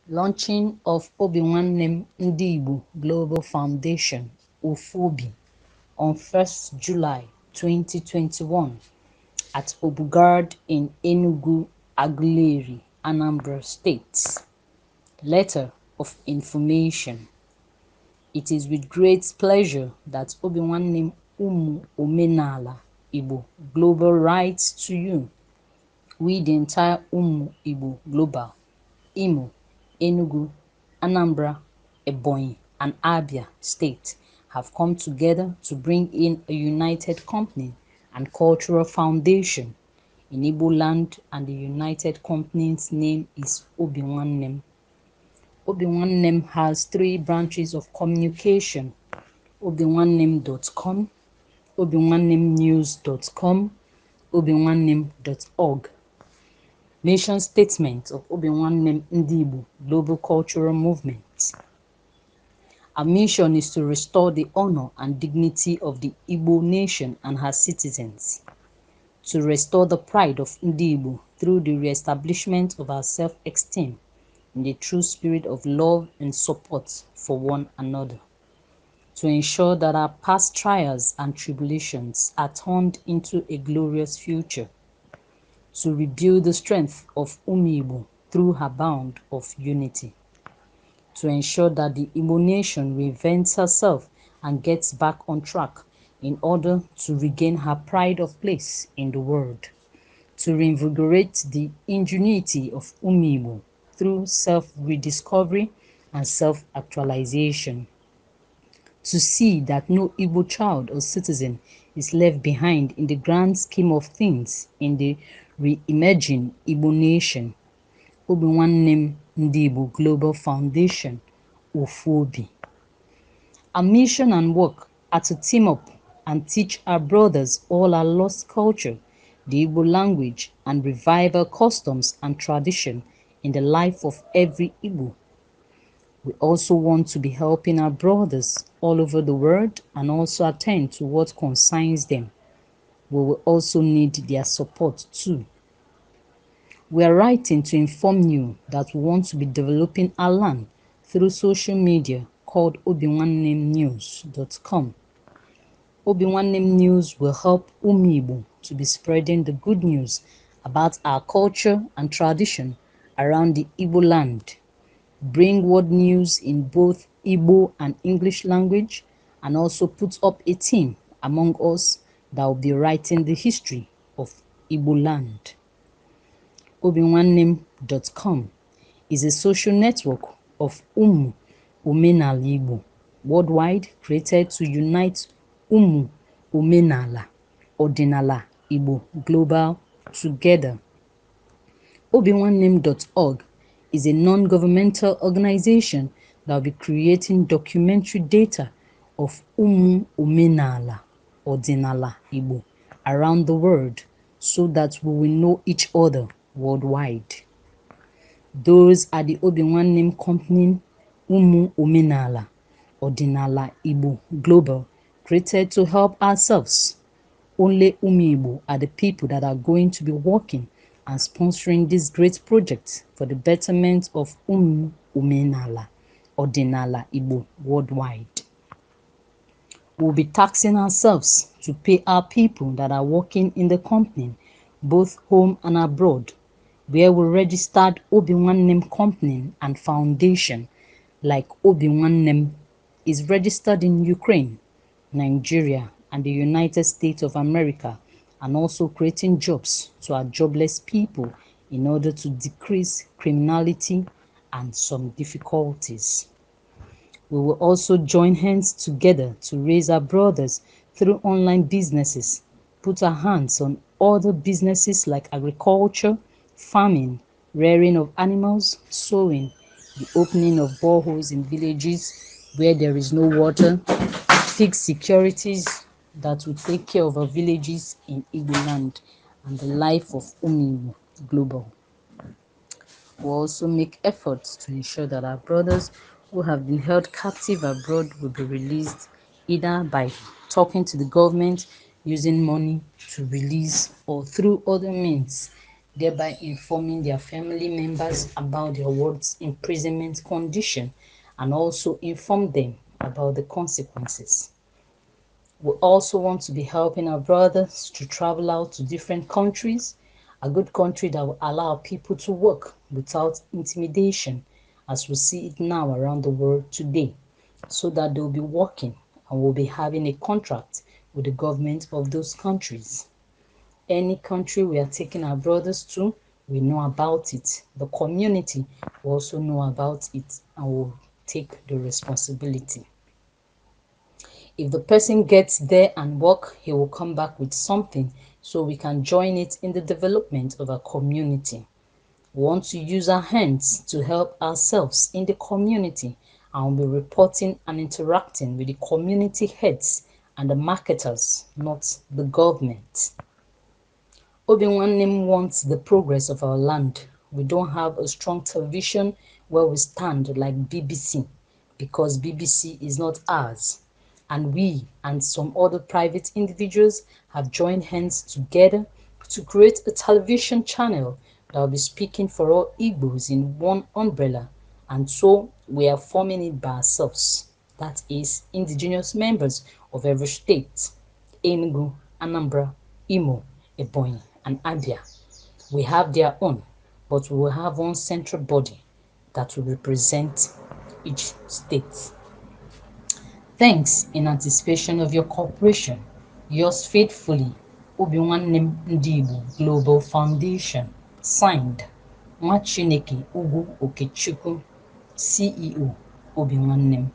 Launching of Obinwannem Igbo Global Foundation (OFU) on 1st July 2021 at Obugard in Enugu Aguleri, Anambra State. Letter of Information. It is with great pleasure that Obinwannem Omenala Igbo Global writes to you. We, the entire Igbo Global, Imo, Enugu, Anambra, Ebonyi, and Abia State have come together to bring in a united company and cultural foundation in Igbo land, and the united company's name is Obinwannem. Obinwannem has 3 branches of communication: obinwannem.com, obinwannemnews.com, obinwannem.org. Mission Statement of Obinwannem Igbo Global Cultural Movement. Our mission is to restore the honor and dignity of the Igbo nation and her citizens, to restore the pride of Igbo through the re-establishment of our self-esteem in the true spirit of love and support for one another, to ensure that our past trials and tribulations are turned into a glorious future, to rebuild the strength of Igbo through her bond of unity, to ensure that the Igbo nation reinvents herself and gets back on track in order to regain her pride of place in the world, to reinvigorate the ingenuity of Igbo through self-rediscovery and self-actualization, to see that no Igbo child or citizen is left behind in the grand scheme of things in the re-emerging Igbo nation. Obinwannem Igbo Global Foundation, OFU. Our mission and work are to team up and teach our brothers all our lost culture, the Igbo language, and revive our customs and tradition in the life of every Igbo. We also want to be helping our brothers all over the world and also attend to what concerns them. We will also need their support too. We are writing to inform you that we want to be developing our land through social media called obinwannemnews.com. Obinwannem News will help Igbo to be spreading the good news about our culture and tradition around the Igbo land, bring world news in both Igbo and English language, and also put up a team among us that will be writing the history of Igbo land. Obinwannem.com is a social network of Omenala Igbo worldwide, created to unite Omenala Ọdịnala Igbo global together. Obinwannem.org is a non-governmental organization that will be creating documentary data of Omenala Ọdịnala Igbo around the world so that we will know each other worldwide. Those are the Obinwannem Company Omenala Ọdịnala Igbo Global, created to help ourselves. Only Igbo are the people that are going to be working and sponsoring this great project for the betterment of Omenala Ọdịnala Igbo worldwide. We'll be taxing ourselves to pay our people that are working in the company, both home and abroad, where we registered Obinwannem Company and Foundation, like Obinwannem is registered in Ukraine, Nigeria, and the United States of America, and also creating jobs to our jobless people in order to decrease criminality and some difficulties. We will also join hands together to raise our brothers through online businesses, put our hands on other businesses like agriculture, farming, rearing of animals, sowing, the opening of boreholes in villages where there is no water, fix securities that will take care of our villages in Igbo land and the life of Igbo global. We'll also make efforts to ensure that our brothers who have been held captive abroad will be released, either by talking to the government, using money to release, or through other means thereby informing their family members about their ward's imprisonment condition and also inform them about the consequences. We also want to be helping our brothers to travel out to different countries, a good country that will allow people to work without intimidation, as we see it now around the world today, so that they'll be working and will be having a contract with the government of those countries. Any country we are taking our brothers to, we know about it. The community will also know about it and will take the responsibility. If the person gets there and work, he will come back with something so we can join it in the development of our community. We want to use our hands to help ourselves in the community and we'll be reporting and interacting with the community heads and the marketers, not the government. Obinwannem wants the progress of our land. We don't have a strong television where we stand like BBC because BBC is not ours. And we and some other private individuals have joined hands together to create a television channel that will be speaking for all Igbos in one umbrella. And so we are forming it by ourselves. That is indigenous members of every state. Enugu, Anambra, Imo, Ebonyi, and Abia. We have their own, but we will have one central body that will represent each state. Thanks in anticipation of your cooperation. Yours faithfully, Obinwannem Ndibu Global Foundation. Signed, Machineke Ugu Okechukwu, CEO, Obinwannem.